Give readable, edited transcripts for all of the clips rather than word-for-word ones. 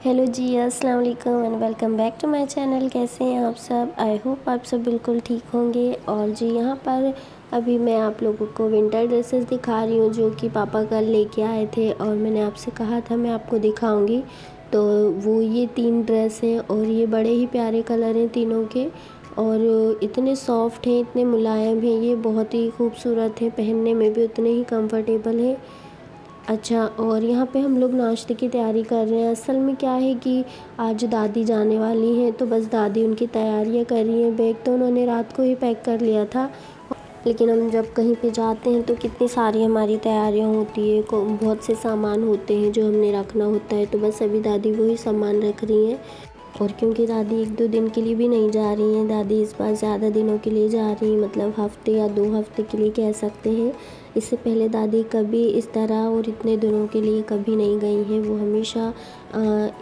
Hello जी, अस्सलाम वालेकुम and welcome back to my channel. कैसे हैं आप सब? आई होप आप सब बिल्कुल ठीक होंगे। और जी यहाँ पर अभी मैं आप लोगों को विंटर ड्रेसेस दिखा रही हूँ जो कि पापा कल लेके आए थे और मैंने आपसे कहा था मैं आपको दिखाऊंगी। तो वो ये 3 ड्रेस हैं और ये बड़े ही प्यारे कलर हैं तीनों के, और इतने सॉफ्ट हैं, इतने मुलायम हैं, ये बहुत ही खूबसूरत हैं, पहनने में भी उतने ही कंफर्टेबल हैं। अच्छा, और यहाँ पे हम लोग नाश्ते की तैयारी कर रहे हैं। असल में क्या है कि आज दादी जाने वाली हैं, तो बस दादी उनकी तैयारियाँ कर रही हैं। बैग तो उन्होंने रात को ही पैक कर लिया था, लेकिन हम जब कहीं पे जाते हैं तो कितनी सारी हमारी तैयारियाँ होती है, बहुत से सामान होते हैं जो हमने रखना होता है। तो बस अभी दादी वही सामान रख रही हैं। और क्योंकि दादी 1-2 दिन के लिए भी नहीं जा रही हैं, दादी इस बार ज़्यादा दिनों के लिए जा रही हैं, मतलब हफ़्ते या 2 हफ़्ते के लिए कह सकते हैं। इससे पहले दादी कभी इस तरह और इतने दिनों के लिए कभी नहीं गई हैं। वो हमेशा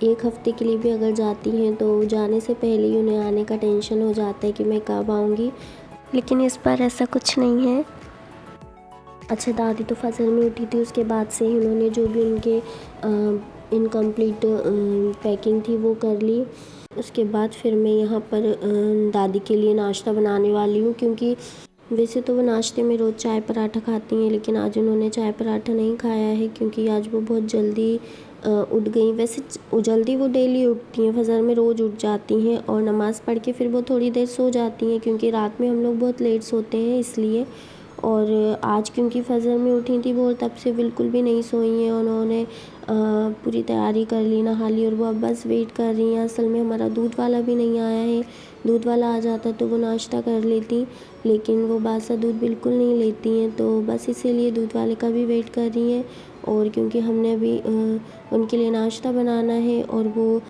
1 हफ़्ते के लिए भी अगर जाती हैं तो जाने से पहले ही उन्हें आने का टेंशन हो जाता है कि मैं कब आऊँगी, लेकिन इस बार ऐसा कुछ नहीं है। अच्छा, दादी तो फजर में उठी थी, उसके बाद से ही उन्होंने जो भी उनके इनकम्प्लीट पैकिंग थी वो कर ली। उसके बाद फिर मैं यहाँ पर दादी के लिए नाश्ता बनाने वाली हूँ, क्योंकि वैसे तो वो नाश्ते में रोज़ चाय पराठा खाती हैं, लेकिन आज उन्होंने चाय पराठा नहीं खाया है क्योंकि आज वो बहुत जल्दी उठ गई। वैसे जल्दी वो डेली उठती हैं, फजर में रोज़ उठ जाती हैं और नमाज़ पढ़ के फिर वो थोड़ी देर सो जाती हैं, क्योंकि रात में हम लोग बहुत लेट सोते हैं इसलिए। और आज क्योंकि फजर में उठी थी वो, तब से बिल्कुल भी नहीं सोई हैं। उन्होंने पूरी तैयारी कर ली, नहा ली, और वो अब बस वेट कर रही हैं। असल में हमारा दूध वाला भी नहीं आया है, दूध वाला आ जाता तो वो नाश्ता कर लेती, लेकिन वो बासा दूध बिल्कुल नहीं लेती हैं, तो बस इसीलिए दूध वाले का भी वेट कर रही हैं। और क्योंकि हमने अभी उनके लिए नाश्ता बनाना है, और वो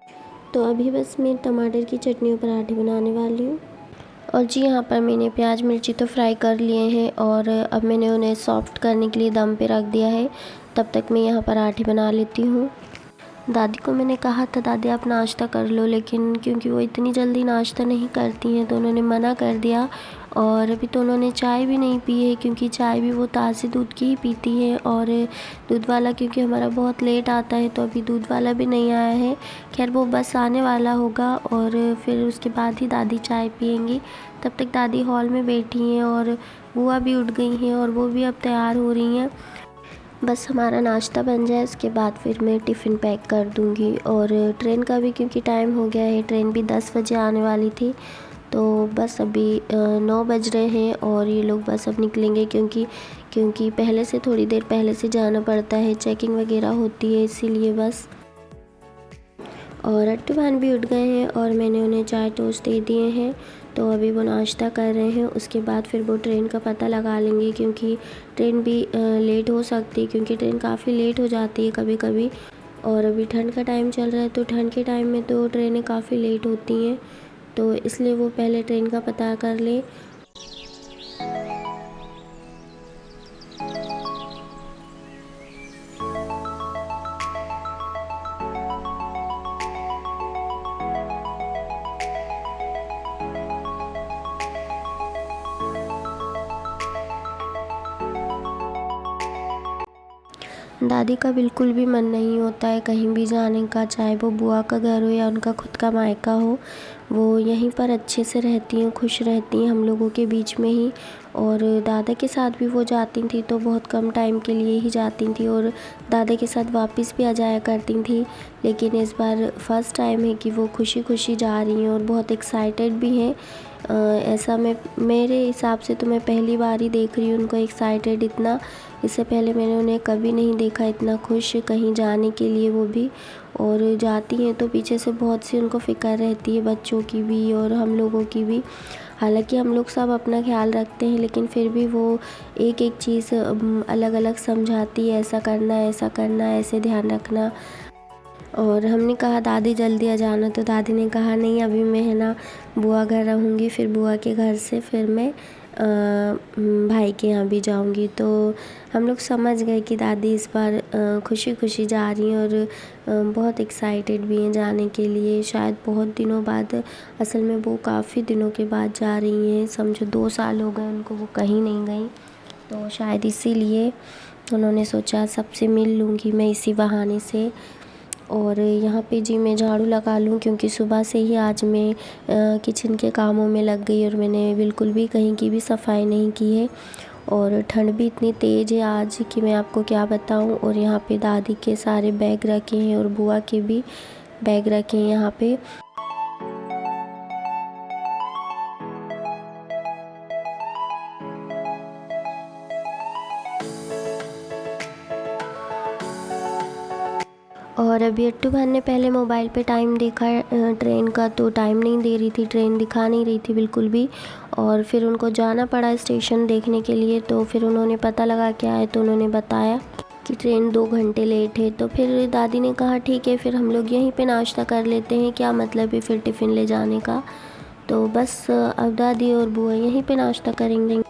तो अभी बस मैं टमाटर की चटनी और पराठे बनाने वाली हूँ। और जी यहाँ पर मैंने प्याज मिर्ची तो फ्राई कर लिए हैं और अब मैंने उन्हें सॉफ्ट करने के लिए दम पे रख दिया है। तब तक मैं यहाँ पराठे बना लेती हूँ। दादी को मैंने कहा था दादी आप नाश्ता कर लो, लेकिन क्योंकि वो इतनी जल्दी नाश्ता नहीं करती हैं तो उन्होंने मना कर दिया। और अभी तो उन्होंने चाय भी नहीं पी है, क्योंकि चाय भी वो ताज़े दूध की ही पीती है। और दूध वाला क्योंकि हमारा बहुत लेट आता है तो अभी दूध वाला भी नहीं आया है। खैर वो बस आने वाला होगा और फिर उसके बाद ही दादी चाय पियेंगी। तब तक दादी हॉल में बैठी हैं और बुआ भी उठ गई हैं और वो भी अब तैयार हो रही हैं। बस हमारा नाश्ता बन जाए उसके बाद फिर मैं टिफ़िन पैक कर दूँगी। और ट्रेन का भी क्योंकि टाइम हो गया है, ट्रेन भी 10 बजे आने वाली थी, तो बस अभी 9 बज रहे हैं और ये लोग बस अब निकलेंगे, क्योंकि पहले से थोड़ी देर पहले से जाना पड़ता है, चेकिंग वगैरह होती है इसीलिए बस। और अट्टू भान भी उठ गए हैं और मैंने उन्हें चाय टोस्ट दे दिए हैं, तो अभी वो नाश्ता कर रहे हैं। उसके बाद फिर वो ट्रेन का पता लगा लेंगे, क्योंकि ट्रेन भी लेट हो सकती है, क्योंकि ट्रेन काफ़ी लेट हो जाती है कभी कभी। और अभी ठंड का टाइम चल रहा है तो ठंड के टाइम में तो ट्रेनें काफ़ी लेट होती हैं, तो इसलिए वो पहले ट्रेन का पता कर लें। दादी का बिल्कुल भी मन नहीं होता है कहीं भी जाने का, चाहे वो बुआ का घर हो या उनका खुद का मायका हो। वो यहीं पर अच्छे से रहती हैं, खुश रहती हैं हम लोगों के बीच में ही। और दादा के साथ भी वो जाती थी तो बहुत कम टाइम के लिए ही जाती थी और दादा के साथ वापस भी आ जाया करती थी। लेकिन इस बार फर्स्ट टाइम है कि वो खुशी खुशी जा रही हैं और बहुत एक्साइटेड भी हैं। ऐसा मेरे हिसाब से तो मैं पहली बार ही देख रही हूँ उनको एक्साइटेड इतना। इससे पहले मैंने उन्हें कभी नहीं देखा इतना खुश कहीं जाने के लिए, वो भी। और जाती हैं तो पीछे से बहुत सी उनको फ़िक्र रहती है, बच्चों की भी और हम लोगों की भी। हालांकि हम लोग सब अपना ख्याल रखते हैं, लेकिन फिर भी वो एक एक चीज़ अलग अलग समझाती है, ऐसा करना ऐसा करना, ऐसे ध्यान रखना। और हमने कहा दादी जल्दी आ जाना, तो दादी ने कहा नहीं अभी मैं है ना बुआ घर रहूँगी, फिर बुआ के घर से फिर मैं भाई के यहाँ भी जाऊँगी। तो हम लोग समझ गए कि दादी इस बार खुशी खुशी जा रही हैं और बहुत एक्साइटेड भी हैं जाने के लिए, शायद बहुत दिनों बाद। असल में वो काफ़ी दिनों के बाद जा रही हैं, समझो 2 साल हो गए उनको वो कहीं नहीं गई, तो शायद इसीलिए उन्होंने सोचा सबसे मिल लूँगी मैं इसी बहाने से। और यहाँ पे जी मैं झाड़ू लगा लूँ, क्योंकि सुबह से ही आज मैं किचन के कामों में लग गई और मैंने बिल्कुल भी कहीं की भी सफाई नहीं की है। और ठंड भी इतनी तेज़ है आज कि मैं आपको क्या बताऊँ। और यहाँ पे दादी के सारे बैग रखे हैं और बुआ के भी बैग रखे हैं यहाँ पे। और अभी अट्टू भान ने पहले मोबाइल पे टाइम देखा ट्रेन का, तो टाइम नहीं दे रही थी, ट्रेन दिखा नहीं रही थी बिल्कुल भी। और फिर उनको जाना पड़ा स्टेशन देखने के लिए, तो फिर उन्होंने पता लगा के आए तो उन्होंने बताया कि ट्रेन 2 घंटे लेट है। तो फिर दादी ने कहा ठीक है, फिर हम लोग यहीं पे नाश्ता कर लेते हैं, क्या मतलब है फिर टिफ़िन ले जाने का। तो बस अब दादी और बुआ यहीं पे नाश्ता करेंगे।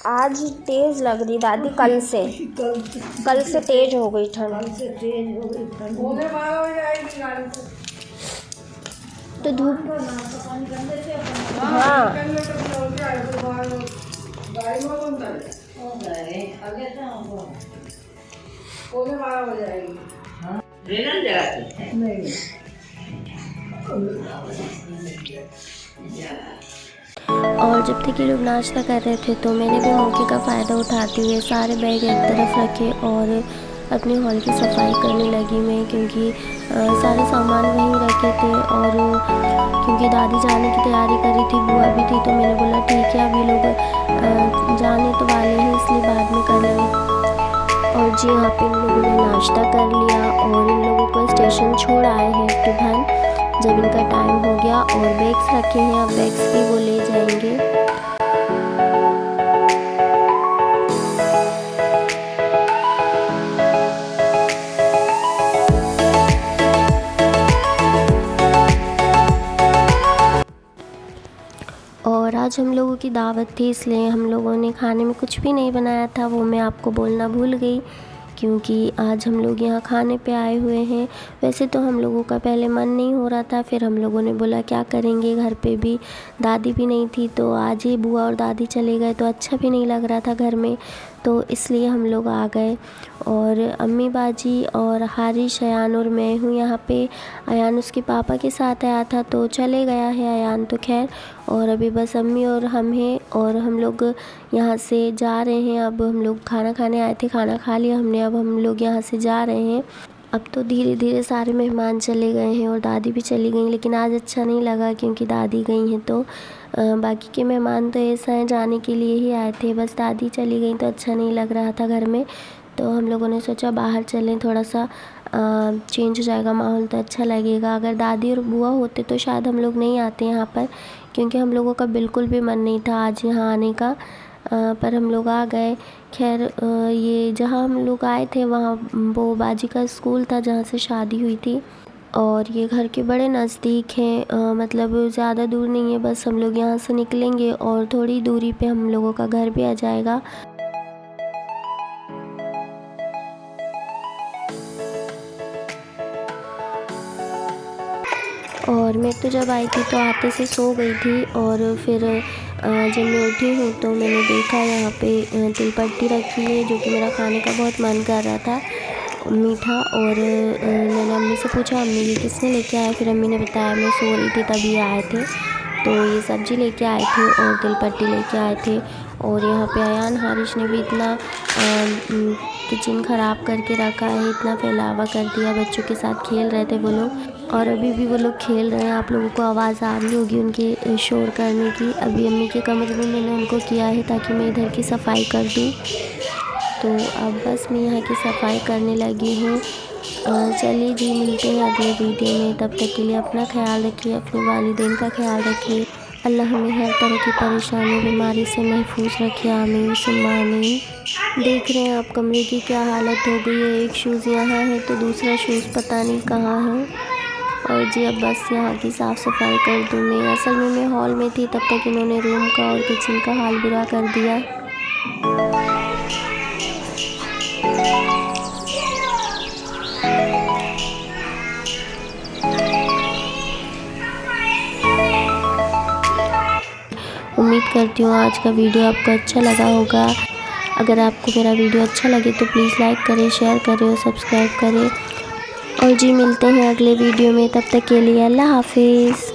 आज तेज़ लग रही दादी, कल से तेज हो गई ठंड। तो धूप, हाँ और जब तक ये लोग नाश्ता कर रहे थे तो मैंने भी मौके का फ़ायदा उठाते हुए सारे बैग एक तरफ रखे और अपने हॉल की सफाई करने लगी मैं, क्योंकि सारे सामान वहीं रखे थे। और क्योंकि दादी जाने की तैयारी कर रही थी, बुआ भी थी, तो मैंने बोला ठीक है अब ये लोग जाने तो वाले हैं, इसलिए बाद में कर लेंगे। और जी यहाँ पे इन लोगों ने नाश्ता कर लिया और इन लोगों को स्टेशन छोड़ आए हैं अट्टू भान, जब इनका टाइम हो गया। और बैग्स रखे हैं, अब बैग्स भी वो ले जाएंगे। और आज हम लोगों की दावत थी, इसलिए हम लोगों ने खाने में कुछ भी नहीं बनाया था, वो मैं आपको बोलना भूल गई, क्योंकि आज हम लोग यहाँ खाने पे आए हुए हैं। वैसे तो हम लोगों का पहले मन नहीं हो रहा था, फिर हम लोगों ने बोला क्या करेंगे, घर पे भी दादी भी नहीं थी, तो आज ही बुआ और दादी चले गए तो अच्छा भी नहीं लग रहा था घर में, तो इसलिए हम लोग आ गए। और अम्मी बाजी और हारिश, अयान और मैं हूँ यहाँ पे। अयान उसके पापा के साथ आया था तो चले गया है अयान तो खैर, और अभी बस अम्मी और हम हैं और हम लोग यहाँ से जा रहे हैं। अब हम लोग खाना खाने आए थे, खाना खा लिया हमने, अब हम लोग यहाँ से जा रहे हैं। अब तो धीरे धीरे सारे मेहमान चले गए हैं और दादी भी चली गई, लेकिन आज अच्छा नहीं लगा क्योंकि दादी गई हैं तो बाकी के मेहमान तो ऐसा है जाने के लिए ही आए थे, बस दादी चली गई तो अच्छा नहीं लग रहा था घर में। तो हम लोगों ने सोचा बाहर चलें, थोड़ा सा चेंज हो जाएगा माहौल तो अच्छा लगेगा। अगर दादी और बुआ होते तो शायद हम लोग नहीं आते यहाँ पर, क्योंकि हम लोगों का बिल्कुल भी मन नहीं था आज यहाँ आने का, पर हम लोग आ गए। खैर ये जहाँ हम लोग आए थे वहाँ वो बाजी का स्कूल था जहाँ से शादी हुई थी, और ये घर के बड़े नज़दीक हैं, मतलब ज़्यादा दूर नहीं है, बस हम लोग यहाँ से निकलेंगे और थोड़ी दूरी पे हम लोगों का घर भी आ जाएगा। और मैं तो जब आई थी तो आते से सो गई थी, और फिर जब मैं उठी हूँ तो मैंने देखा यहाँ पे तिलपट्टी रखी है, जो कि मेरा खाने का बहुत मन कर रहा था मीठा। और मैंने अम्मी से पूछा अम्मी ये किसने लेके आया, फिर अम्मी ने बताया मैं सो रही थी तभी आए थे, तो ये सब्ज़ी लेके आए थे और तिलपट्टी लेके आए थे। और यहाँ पे अयान हारिश ने भी इतना किचन ख़राब करके रखा है, इतना फैलावा कर दिया, बच्चों के साथ खेल रहे थे वो लोग और अभी भी वो लोग खेल रहे हैं। आप लोगों को आवाज़ आ रही होगी उनके शोर करने की। अभी अम्मी के कमरे में मैंने उनको किया है ताकि मैं इधर की सफाई कर दूँ, तो अब बस मैं यहाँ की सफाई करने लगी हूँ। चलिए जी, मिलते हैं अगले वीडियो में, तब तक के लिए अपना ख्याल रखिए, अपने वालिदैन का ख्याल रखिए। अल्लाह हमें हर तरह की परेशानी बीमारी से महफूज रखे, आमीन सुम्मा आमीन। देख रहे हैं आप कमरे की क्या हालत हो गई है, एक शूज़ यहाँ है तो दूसरा शूज़ पता नहीं कहाँ है। और जी अब बस यहाँ की साफ़ सफाई कर दूँ मैं। असल में मैं हॉल में थी, तब तक इन्होंने रूम का और किचन का हाल बुरा कर दिया। करती हूँ आज का वीडियो आपको अच्छा लगा होगा। अगर आपको मेरा वीडियो अच्छा लगे तो प्लीज़ लाइक करें, शेयर करें और सब्सक्राइब करें। और जी मिलते हैं अगले वीडियो में, तब तक के लिए अल्लाह हाफिज़।